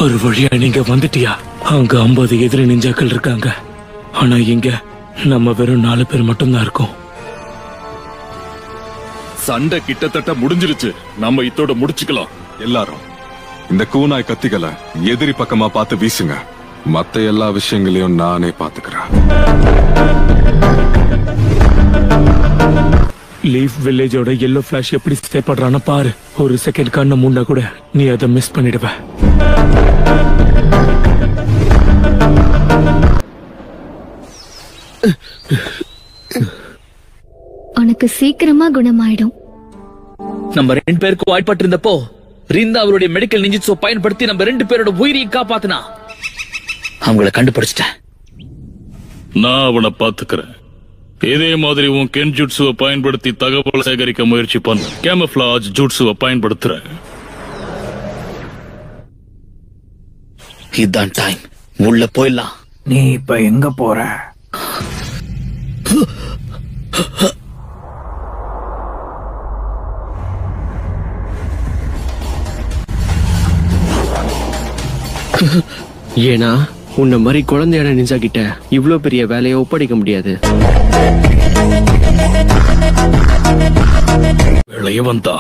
ஒரு வழியா நீங்க வந்துட்டியா? அங்க 50 எதிரி நிஞ்சாக்கள் இருக்காங்க. ஆனா இங்க நம்ம வெறும் 4 பேர் மட்டும்தான் இருக்கோம். சண்டை கிட்டத்தட்ட முடிஞ்சிருச்சு. நம்ம இதோட முடிச்சுக்கலாம். எல்லாரும் இந்த கூனாய் கத்திகளை எதிரி பக்கமா பார்த்து வீசுங்க. மத்த எல்லா விஷயங்களையும் நானே பாத்துக்கிறேன். லீஃப் வில்லேஜோட எல்லோ பிளாஷ் எப்படி செயல்படுறான்னு பாரு. ஒரு செகண்ட் கண்ணை மூண்டா கூட நீ அதை மிஸ் பண்ணிடுவ. உனக்கு சீக்கிரமா குணமாயிடும். நம்ம 2 பேருக்கு வாய்ப்பட்டு இருந்தப்போ ரிந்தா அவருடைய மெடிக்கல் நிஞ்சிட்ஸோ பயன்படுத்தி நம்ம 2 பேரோட உயிரையும் காப்பாத்தினா. அவங்கள கண்டுபிடிச்சிட்டேன். நான் அவனை பாத்துக்கிறேன். இதே மாதிரி உன் கென்ஜுட்சுவை பயன்படுத்தி தகவல் சேகரிக்க முயற்சி பண்ண. கேமஃபிளாஜ் ஜூட்சுவை பயன்படுத்துறேன். இதுதான் டைம். உள்ள போயிடலாம். நீ இப்ப எங்க போற? ஏன்னா உன்ன மாதிரி குழந்தையான நிஞ்சா கிட்ட இவ்ளோ பெரிய வேலையை ஒப்படைக்க முடியாது. வெளியே வந்தா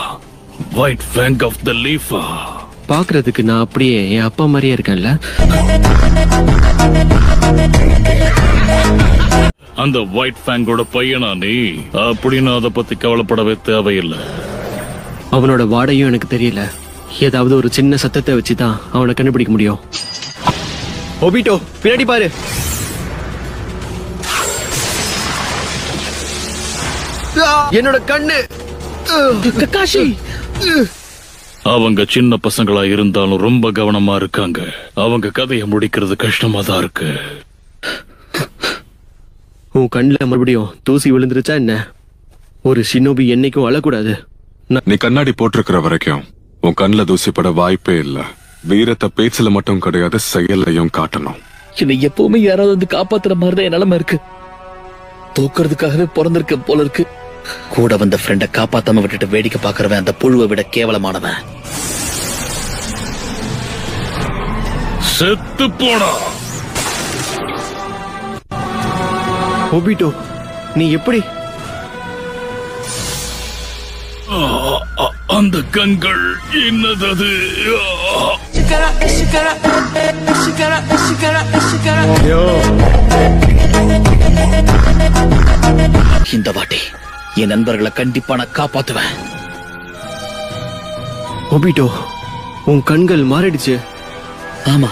white fang of the leaf. பாக்குறதுக்கு நான் அப்படியே என் அப்பா மாதிரியே இருக்கேன்ல. அந்த ஒயிட் ஃபேங்கோட பையனா நீ? அப்படின்னு அதை பத்தி கவலைப்படவே தேவையில்லை. அவனோட வாடையும் எனக்கு தெரியல. ஏதாவது ஒரு சின்ன சத்தத்தை வச்சுதான் அவனை கண்டுபிடிக்க முடியும். ஒபிட்டோ பின்னாடி பாரு. என்னோட கண்ணு. கக்காஷி. அவங்க சின்ன பசங்களா இருந்தாலும் ரொம்ப கவனமா இருக்காங்க. அவங்க கதையை முடிக்கிறது கஷ்டமா தான் இருக்கு. உன் கண்ணுல மறுபடியும் தூசி விழுந்துருச்சா என்ன? ஒரு ஷினோபி என்னைக்கும் அழக்கூடாது. நீ கண்ணாடி போட்டிருக்கிற வரைக்கும் உன் கண்ணுல தூசிப்பட வாய்ப்பே இல்ல. வீரத்தை பேச்சுல மட்டும் கிடையாது, செயலையும் காட்டணும். என்னை எப்பவுமே யாராவது வந்து காப்பாத்துற மாதிரிதான் என் நிலைமை இருக்கு. தூக்குறதுக்காகவே பிறந்திருக்க போல இருக்கு. கூட வந்த ஃப்ரெண்ட காப்பாத்தாம விட்டுட்டு வேடிக்கை பாக்குறவன் அந்த புழுவை விட கேவலமானவன். செத்து போடா. ஒபிட்டோ நீ எப்படி? அந்த கண்கள் என்னது? இந்த வாட்டி என் நண்பர்களை கண்டிப்பா நான் காப்பாத்துவேன். ஒபிட்டோ உன் கண்கள் மாறிடுச்சு. ஆமா.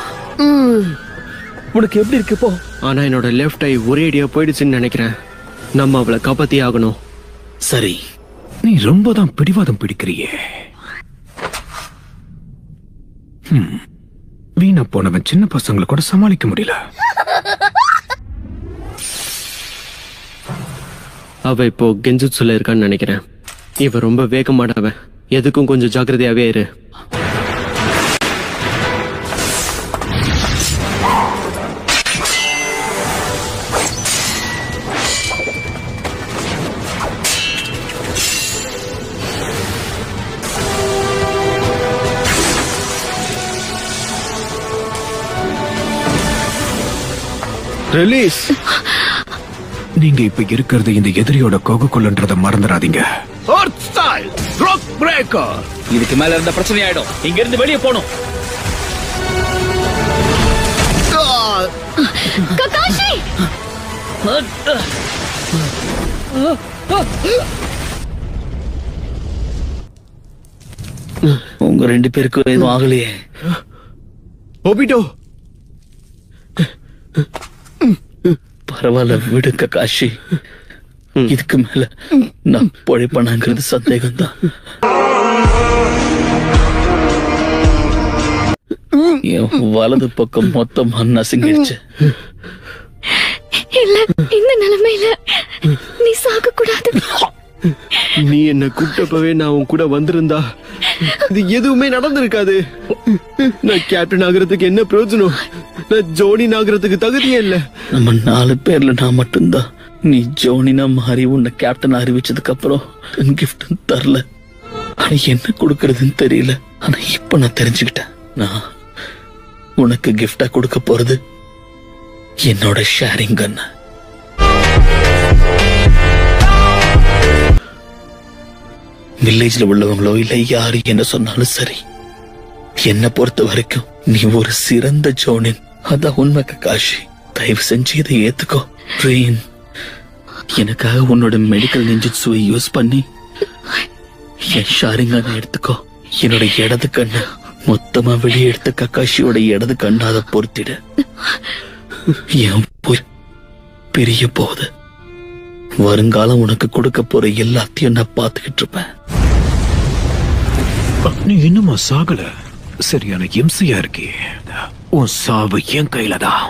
உனக்கு எப்படி இருக்கு போ? ஆனா என்னோட லெஃப்ட் ஐ ஒரே அடியா போயிடுச்சுன்னு நினைக்கிறேன். நம்ம அவளை காப்பாத்தி ஆகணும். சரி. நீ ரொம்ப தான் பிடிவாதம் பிடிக்கிறியே. வீணா போனவன் சின்ன பசங்களை கூட சமாளிக்க முடியல. அவ இப்போ கெஞ்சுட்சுல இருக்கான்னு நினைக்கிறேன். இவ ரொம்ப வேகமானவன். எதுக்கும் கொஞ்சம் ஜாக்கிரதையாவே இரு. ரிலீஸ். நீங்க இப்ப இருக்கிறது இந்த எதிரியோட கோகுக்குள்ளன்றத மறந்துடாதீங்க. இதுக்கு மேல இருந்த பிரச்சனை ஆயிடும். இங்க இருந்து வெளியே போணும். கக்காஷி. உங்க 2 பேருக்கும் எதுவும் ஆகலையே? ஒபிட்டோ பரவாயில்ல விடு கக்காஷி. இதுக்கு மேல நான் பொழைப்பனாங்கிறது சந்தேகம் தான். என் வலது பக்கம் மொத்தமா நசுங்கிடுச்சு. இல்ல, இந்த நிலைமையில நீ சாக கூடாது. நீ என்ன கூப்பிட்டப்பவே நான் உன் கூட வந்திருந்தா இது எதுவுமே நடந்திருக்காது. நான் கேப்டன் ஆகிறதுக்கு என்ன பிரயோஜனம்? நான் ஜோனி ஆகிறதுக்கு தகுதியே இல்ல. நம்ம 4 பேர்ல நான் மட்டும்தான். நீ ஜோனினா மாறி உன்னை கேப்டன் அறிவிச்சதுக்கு அப்புறம் கிஃப்ட் தரல. ஆனா என்ன கொடுக்கறதுன்னு தெரியல. ஆனா இப்ப நான் தெரிஞ்சுக்கிட்டேன். நான் உனக்கு கிஃப்டா கொடுக்க போறது என்னோட ஷேரிங் கன். வில்லேஜ்ல உள்ளவங்களோ இல்ல யாரு என்ன சொன்னாலும் சரி, என்ன பொறுத்த வரைக்கும் நீ ஒரு சிறந்த ஜோனின். அதான் உண்மை ககாஷி. தயவு செஞ்சு இதை ஏத்துக்கோ. ரீன், எனக்காக உன்னோட மெடிக்கல் நிஞ்சுட்சுவை யூஸ் பண்ணி என் ஷாரிங்கான எடுத்துக்கோ. என்னோட இடது கண்ணை மொத்தமா வெளியே எடுத்து ககாஷியோட இடது கண்ணாத பொறுத்திட. என் போய் பிரிய போகுது. வருங்காலம் உனக்கு கொடுக்க போற எல்லாத்தையும் நான் பார்த்துக்கிட்டு இருப்பேன். நீ இன்னுமா சாகல? சரியான இம்சையா இருக்கே. உன் சாவு என் கையில தான்.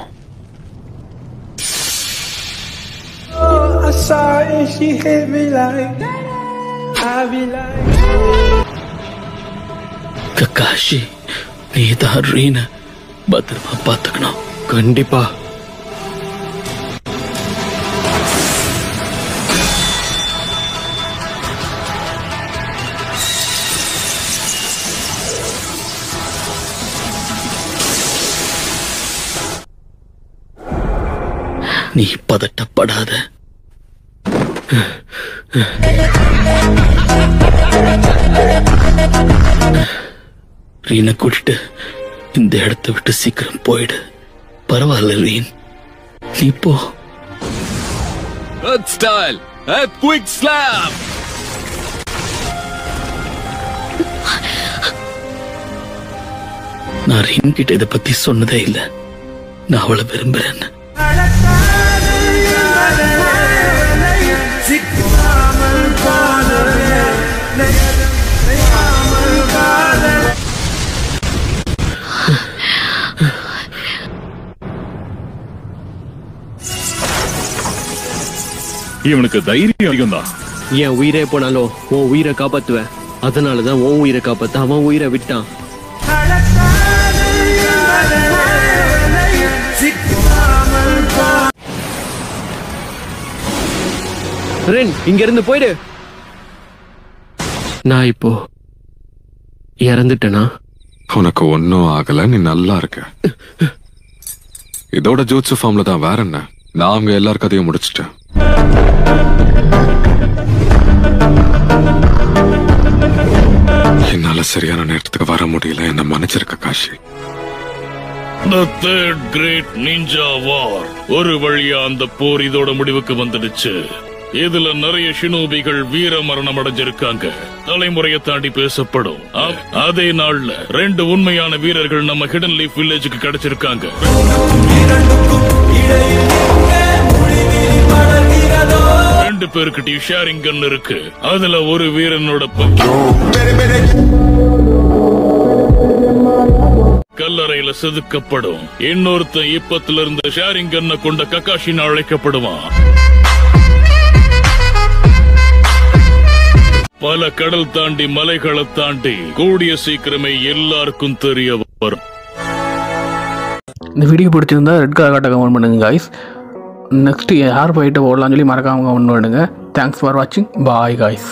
I saw her and she hit me like I be like Kakashi, நீ தான் ரீன பத்திரமா பார்த்துக்கணும். கண்டிப்பா. நீ பதட்டப்படாத. ரீனை கூட்டிட்டு இந்த இடத்தை விட்டு சீக்கிரம் போயிடு. பரவாயில்ல ரீன், நீ போ. Style quick slab. நான் ரீன் கிட்ட இதை பத்தி சொன்னதே இல்லை. நான் அவளை விரும்புறேன். இவனுக்கு தைரியம் அதிகம் தான். என் உயிரே போனாலும் உன் உயிரை காப்பாத்துவேன். அதனாலதான் உன் உயிரை காப்பாத்த அவன் உயிரை விட்டான். ரென், இங்க இருந்து போயிடு. நான் இப்போ இறந்துட்டேனா? உனக்கு ஒன்னும் ஆகல, நீ நல்லா இருக்க. இதோட ஜூட்சு ஃபார்ம்ல தான். வேற என்ன? நான் அவங்க எல்லார் கதையும் முடிச்சிட்டேன். என்னால சரியான நேரத்துக்கு வர முடியல. என்ன மன்னிச்சிருக்க Cauchy. The third great ninja war. ஒரு வழியா அந்த போர் இதோட முடிவுக்கு வந்துடுச்சு. இதுல நிறைய ஷினோபிகள் வீர மரணம் அடைஞ்சிருக்காங்க. தலைமுறையை தாண்டி பேசப்படும். அதே நாள்ல 2 உண்மையான வீரர்கள் நம்ம ஹிடன் லீஃப் வில்லேஜுக்கு கிடைச்சிருக்காங்க. ரெண்டு பேருக்கிட்டையும் ஷேரிங் கன் இருக்கு. அதுல ஒரு வீரனோட கல்லறையில செதுக்கப்படும். இன்னொருத்தன் இப்பத்துல இருந்து ஷேரிங் கன்னை கொண்ட ககாஷின்னு அழைக்கப்படுவான். பல கடல் தாண்டி மலைகளை தாண்டி கூடிய சீக்கிரமே எல்லாருக்கும் தெரிய வரும். இந்த வீடியோ பிடிச்சிருந்தா ரெட் கலர் காட்ட கமெண்ட் பண்ணுங்க காய்ஸ். நெக்ஸ்ட் யார் போயிட்டு ஓடலாம்னு சொல்லி மறக்காம கமெண்ட் பண்ணுங்க. தேங்க்ஸ் ஃபார் வாட்சிங். Bye guys.